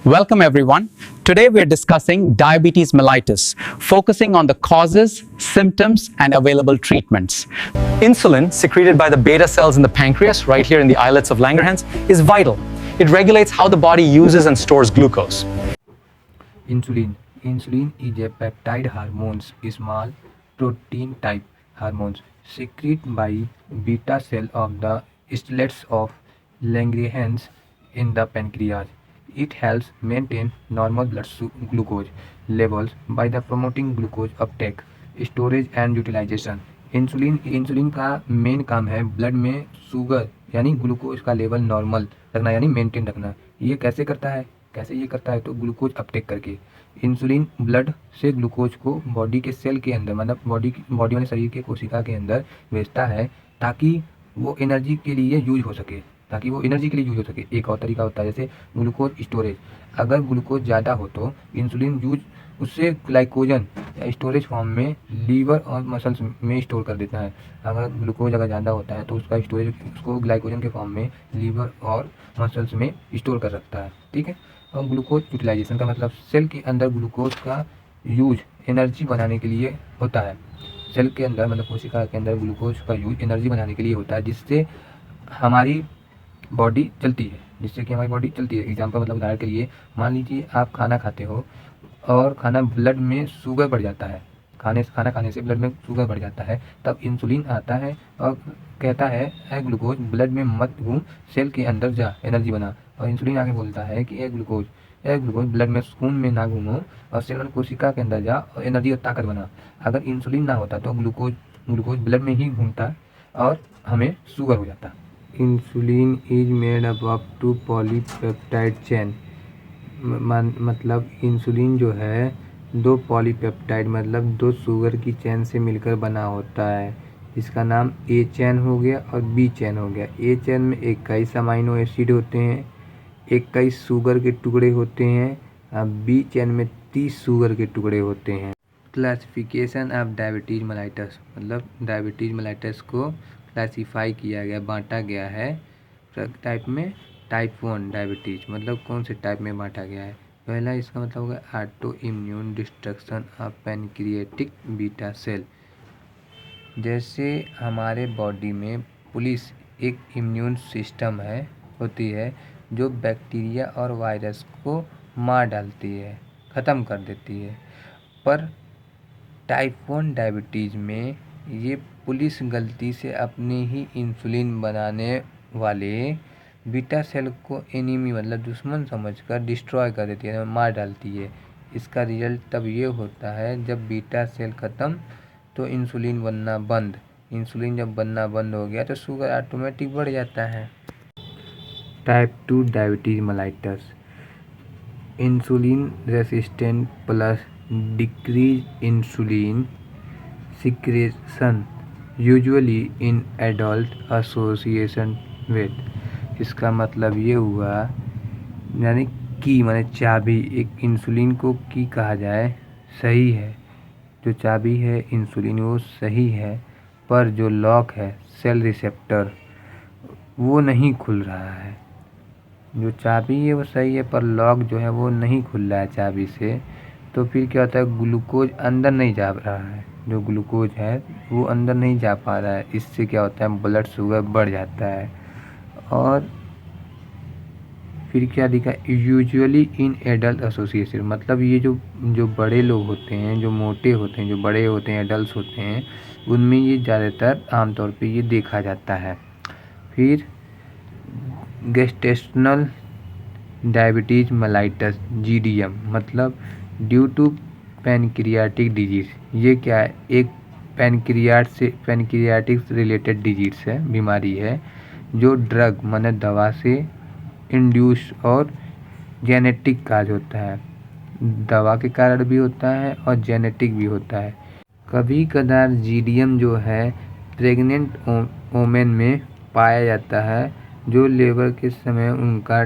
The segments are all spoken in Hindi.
Welcome everyone. Today we are discussing diabetes mellitus, focusing on the causes, symptoms, and available treatments. Insulin, secreted by the beta cells in the pancreas, right here in the islets of Langerhans, is vital. It regulates how the body uses and stores glucose. Insulin is a peptide hormone, small protein type hormones secreted by beta cell of the islets of Langerhans in the pancreas. It helps maintain normal blood glucose levels by the promoting glucose uptake, storage and utilization. Insulin का मेन काम है ब्लड में शुगर यानी ग्लूकोज का लेवल नॉर्मल रखना यानी मेंटेन रखना। ये कैसे करता है? तो ग्लूकोज अपटेक करके इंसुलिन ब्लड से ग्लूकोज को बॉडी के सेल के अंदर मतलब बॉडी वाले शरीर के कोशिका के अंदर भेजता है ताकि वो एनर्जी के लिए यूज हो सके। एक और तरीका होता है जैसे ग्लूकोज स्टोरेज। अगर ग्लूकोज ज़्यादा हो तो इंसुलिन यूज उससे ग्लाइकोजन या स्टोरेज फॉर्म में लीवर और मसल्स में स्टोर कर देता है। अगर ग्लूकोज ज़्यादा होता है तो उसका स्टोरेज उसको ग्लाइकोजन के फॉर्म में लीवर और मसल्स में स्टोर कर रखता है। ठीक है। और ग्लूकोज यूटिलाइजेशन का मतलब सेल के अंदर ग्लूकोज का यूज एनर्जी बनाने के लिए होता है। सेल के अंदर मतलब कोशिका के अंदर ग्लूकोज का यूज एनर्जी बनाने के लिए होता है जिससे हमारी बॉडी चलती है। एग्जाम्पल मतलब उदाहरण के लिए मान लीजिए आप खाना खाते हो और खाना ब्लड में शुगर बढ़ जाता है। खाना खाने से ब्लड में शुगर बढ़ जाता है, तब इंसुलिन आता है और कहता है ए ग्लूकोज ब्लड में मत घूम, सेल के अंदर जा, एनर्जी बना। और इंसुलिन आगे बोलता है कि ए ग्लूकोज ब्लड में खून में ना घूमो और सेल और कोशिका के अंदर जा और एनर्जी और ताकत बना। अगर इंसुलिन ना होता तो ग्लूकोज ब्लड में ही घूमता और हमें शुगर हो जाता। Insulin is made up of 2 polypeptide chain. मतलब इंसुलिन जो है 2 पॉलीपेप्टाइड मतलब 2 शुगर की चेन से मिलकर बना होता है। इसका नाम ए चेन हो गया और बी चेन हो गया। ए चेन में 21 अमाइनो एसिड होते हैं, 21 शुगर के टुकड़े होते हैं। बी चेन में 30 शुगर के टुकड़े होते हैं। क्लासिफिकेशन ऑफ डायबिटीज मेलाइटस मतलब डायबिटीज मेलाइटस को क्लासीफाई किया गया, बांटा गया है टाइप में। टाइप 1 डायबिटीज मतलब कौन से टाइप में बांटा गया है? पहला इसका मतलब होगा auto immune destruction of pancreatic beta cell. जैसे हमारे बॉडी में पुलिस एक इम्यून सिस्टम होती है जो बैक्टीरिया और वायरस को मार डालती है, ख़त्म कर देती है। पर टाइप 1 डायबिटीज़ में ये पुलिस गलती से अपने ही इंसुलिन बनाने वाले बीटा सेल को एनिमी मतलब दुश्मन समझकर डिस्ट्रॉय कर देती है, मार डालती है। इसका रिजल्ट तब ये होता है जब बीटा सेल ख़त्म तो इंसुलिन बनना बंद। इंसुलिन जब बनना बंद हो गया तो शुगर ऑटोमेटिक बढ़ जाता है। Type 2 diabetes mellitus insulin resistant plus decrease insulin secretion usually in adult association with. इसका मतलब ये हुआ यानी की माने चाबी, एक इंसुलिन को की कहा जाए, सही है। जो चाबी है इंसुलिन वो सही है, पर जो लॉक है सेल रिसेप्टर वो नहीं खुल रहा है। जो चाबी है वो सही है पर लॉक जो है वो नहीं खुल रहा है चाबी से, तो फिर क्या होता है ग्लूकोज अंदर नहीं जा रहा है। जो ग्लूकोज है वो अंदर नहीं जा पा रहा है। इससे क्या होता है ब्लड शुगर बढ़ जाता है। और फिर क्या लिखा यूजुअली इन एडल्ट एसोसिएशन मतलब ये जो बड़े लोग होते हैं, जो मोटे होते हैं, जो बड़े होते हैं, एडल्ट होते हैं, उनमें ये ज़्यादातर आमतौर पे ये देखा जाता है। फिर गेस्टेशनल डायबिटीज मेलाइटस जीडीएम मतलब ड्यू टू पैनक्रियाटिक डिजीज। ये क्या है? एक पैनक्रियाटिक से रिलेटेड डिजीज है, बीमारी है जो ड्रग माने दवा से इंड्यूस और जेनेटिक काज होता है। दवा के कारण भी होता है और जेनेटिक भी होता है। कभी कदार जीडीएम जो है प्रेग्नेंट वोमेन में पाया जाता है जो लेबर के समय उनका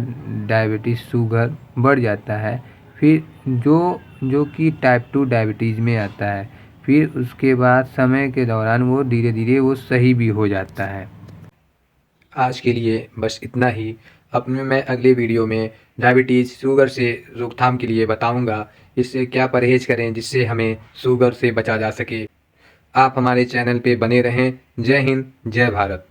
डायबिटीज़ शुगर बढ़ जाता है। फिर जो कि टाइप 2 डायबिटीज़ में आता है। फिर उसके बाद समय के दौरान वो धीरे धीरे वो सही भी हो जाता है। आज के लिए बस इतना ही। अब मैं अगले वीडियो में डायबिटीज़ शुगर से रोकथाम के लिए बताऊंगा। इससे क्या परहेज़ करें जिससे हमें शुगर से बचा जा सके। आप हमारे चैनल पे बने रहें। जय हिंद, जय भारत।